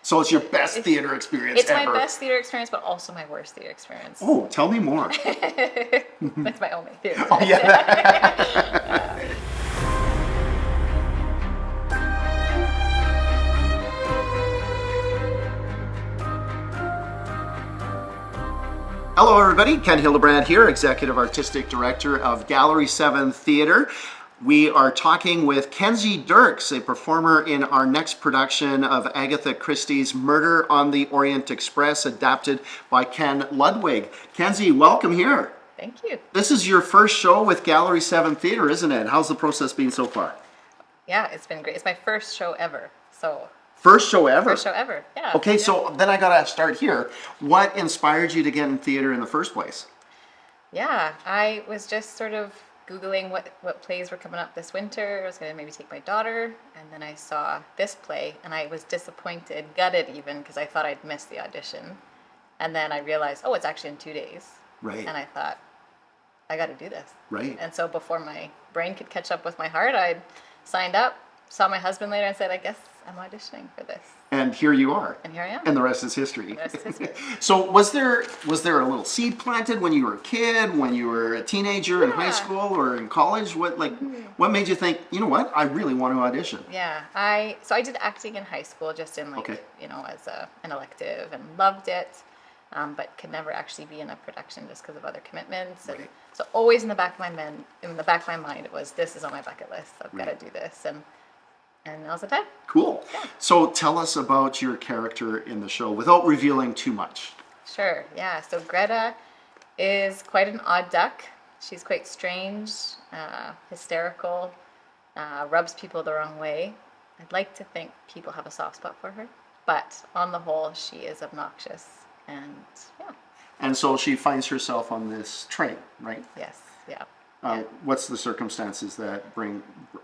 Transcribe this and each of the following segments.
So it's your best theater experience It's ever. my best theater experience, but also my worst theater experience. Oh, tell me more. That's my only theater Oh, experience. yeah. Hello, everybody. Ken Hildebrand here, Executive Artistic Director of Gallery 7 Theatre. We are talking with Kenzi Dirks, a performer in our next production of Agatha Christie's Murder on the Orient Express, adapted by Ken Ludwig. Kenzi, welcome here. Thank you. This is your first show with Gallery 7 Theatre, isn't it? How's the process been so far? Yeah, it's been great. It's my first show ever. So First show ever? first show ever. Yeah. Okay, yeah. so then I gotta start here. What inspired you to get in theater in the first place? Yeah, I was just sort of Googling what plays were coming up this winter. I was going to maybe take my daughter, and then I saw this play, and I was disappointed, gutted even, because I thought I'd missed the audition. And then I realized, oh, it's actually in 2 days. Right. And I thought, I got to do this. Right. And so before my brain could catch up with my heart, I signed up, saw my husband later, and said, I guess I'm auditioning for this. And here you are. And here I am. And the rest is history. The rest is history. So was there a little seed planted when you were a kid, when you were a teenager in high Yeah. school or in college? What made you think, you know what, I really want to audition? Yeah, I did acting in high school, just in Okay. as an elective, and loved it, but could never actually be in a production just because of other commitments. And Right. so always in the back of my mind, it was, this is on my bucket list. I've got Right. to do this, and now's the time. Cool. So tell us about your character in the show without revealing too much. Sure, yeah. So Greta is quite an odd duck. She's quite strange, hysterical, rubs people the wrong way. I'd like to think people have a soft spot for her, but on the whole, she is obnoxious, and yeah, And so she finds herself on this train, right? yes, yeah. What's the circumstances that bring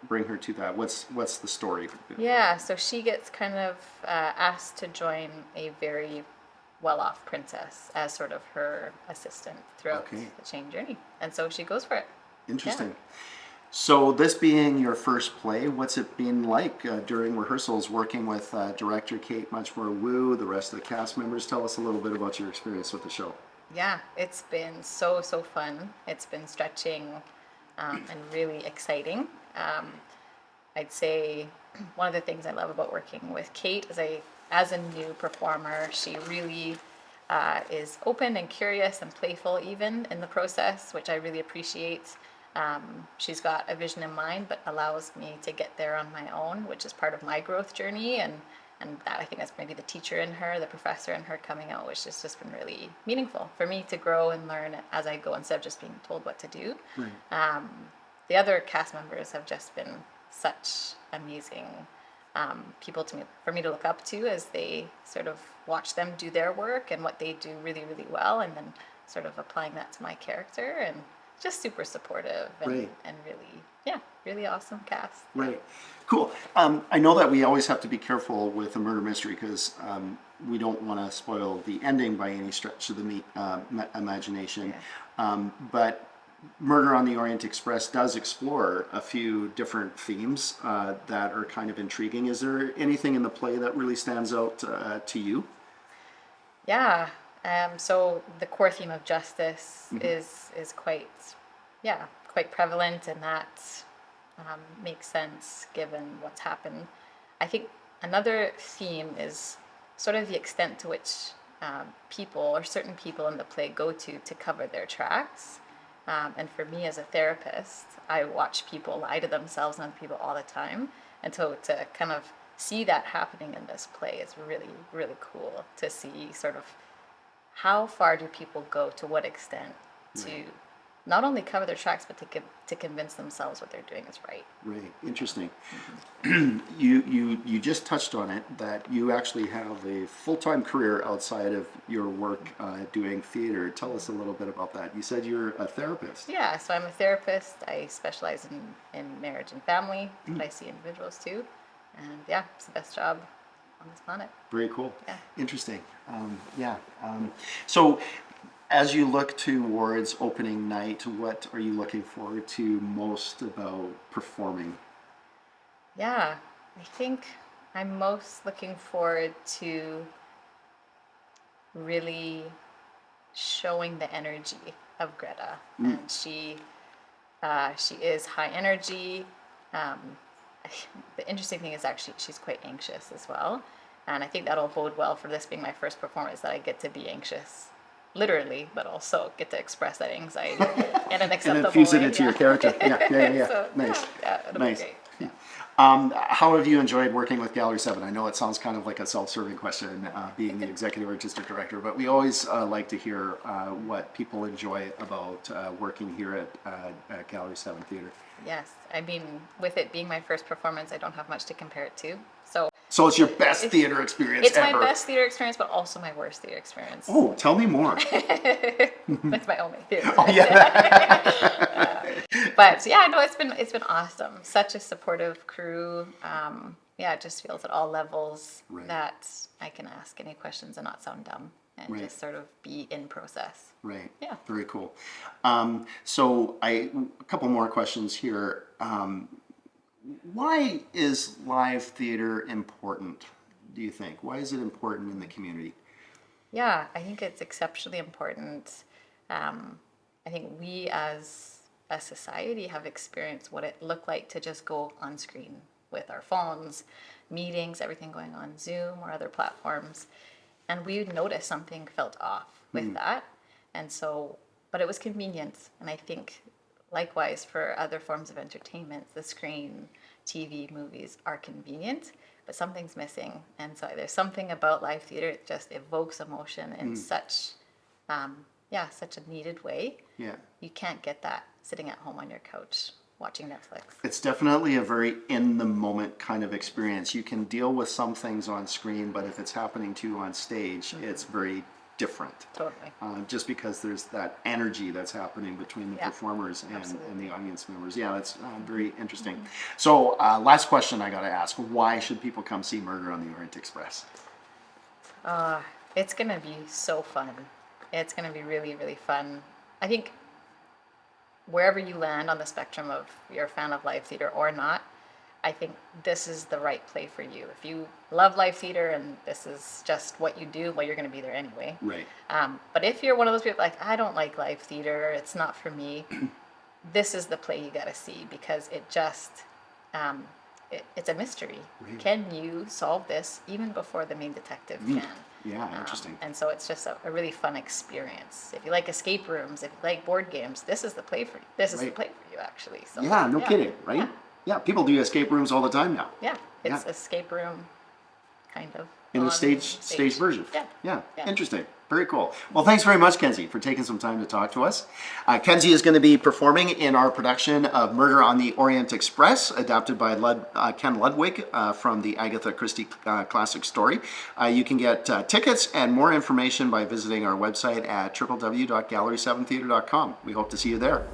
her to that? What's the story? Yeah, so she gets kind of asked to join a very well-off princess as sort of her assistant throughout Okay. the chain journey, and so she goes for it. Interesting. So this being your first play, what's it been like during rehearsals working with director Kate Muchmore-Wu, the rest of the cast members? Tell us a little bit about your experience with the show. Yeah, it's been so fun. It's been stretching and really exciting. I'd say one of the things I love about working with Kate is as a new performer, she really is open and curious and playful even in the process, which I really appreciate. She's got a vision in mind, but allows me to get there on my own, which is part of my growth journey, and that, I think that's maybe the teacher in her, the professor in her coming out, which has just been really meaningful for me to grow and learn as I go instead of just being told what to do. Right. The other cast members have just been such amazing people for me to look up to as they sort of watch them do their work and what they do really, really well, and then sort of applying that to my character, and just super supportive and, Right. and really awesome cast. Right. Cool. I know that we always have to be careful with a murder mystery because we don't want to spoil the ending by any stretch of the imagination. But Murder on the Orient Express does explore a few different themes that are kind of intriguing. Is there anything in the play that really stands out to you? Yeah. So the core theme of justice is quite prevalent, and that makes sense given what's happened. I think another theme is sort of the extent to which people or certain people in the play go to cover their tracks. And for me as a therapist, I watch people lie to themselves and other people all the time. And so to kind of see that happening in this play is really, really cool to see sort of how far do people go, to what extent, to not only cover their tracks, but to convince themselves what they're doing is right. Right. Interesting. You just touched on it, that you actually have a full-time career outside of your work doing theater. Tell us a little bit about that. You said you're a therapist. Yeah, so I'm a therapist. I specialize in marriage and family, but I see individuals too. And yeah, it's the best job on this planet. Very cool. Yeah. Interesting. So as you look towards opening night, what are you looking forward to most about performing? Yeah, I think I'm most looking forward to really showing the energy of Greta, and she is high energy. The interesting thing is actually she's quite anxious as well, and I think that'll bode well for this being my first performance, that I get to be anxious, literally, but also get to express that anxiety in an acceptable And infuse it way. into your character. Yeah. So, Nice. yeah, it'll Nice. be great. Yeah. How have you enjoyed working with Gallery 7? I know it sounds kind of like a self-serving question, being the executive artistic director, but we always like to hear what people enjoy about working here at Gallery 7 Theatre. Yes, I mean, with it being my first performance, I don't have much to compare it to. So it's your best theater experience It's ever. my best theater experience, but also my worst theater experience. Oh, tell me more. That's my only theater. Oh, yeah. But yeah, no, it's been awesome. Such a supportive crew. Yeah, it just feels at all levels Right. that I can ask any questions and not sound dumb, and Right. just sort of be in process. Right. Yeah. Very cool. So a couple more questions here. Why is live theater important, do you think? Why is it important in the community? Yeah, I think it's exceptionally important. I think we as a society have experienced what it looked like to just go on screen with our phones, meetings, everything going on Zoom or other platforms. And we noticed something felt off with that. And so, but it was convenient. And I think likewise for other forms of entertainment, the screen, TV, movies are convenient, but something's missing. And so there's something about live theater, it just evokes emotion in such such a needed way. Yeah. You can't get that sitting at home on your couch watching Netflix. It's definitely a very in the moment kind of experience. You can deal with some things on screen, but if it's happening to you on stage, it's very different. Totally. Just because there's that energy that's happening between the Yeah, performers and absolutely. the audience members. Yeah, that's very interesting. So last question I got to ask, why should people come see Murder on the Orient Express? It's gonna be so fun. It's gonna be really, really fun. I think wherever you land on the spectrum of you're a fan of live theater or not, I think this is the right play for you. If you love live theater and this is just what you do, well, you're going to be there anyway. Right. But if you're one of those people like, I don't like live theater, it's not for me, this is the play you got to see, because it just, it's a mystery. Right. Can you solve this even before the main detective can? Yeah, interesting. And so it's just a really fun experience. If you like escape rooms, if you like board games, this is the play for you. This is the Right. play for you, actually. So, Yeah, no kidding, right? Yeah. Yeah, people do escape rooms all the time now. Yeah, it's Yeah. escape room, kind of. In a on stage version. Yeah. Yeah. Yeah. Interesting. Very cool. Well, thanks very much, Kenzi, for taking some time to talk to us. Kenzi is going to be performing in our production of Murder on the Orient Express, adapted by Ken Ludwig from the Agatha Christie classic story. You can get tickets and more information by visiting our website at www.gallery7theater.com. We hope to see you there.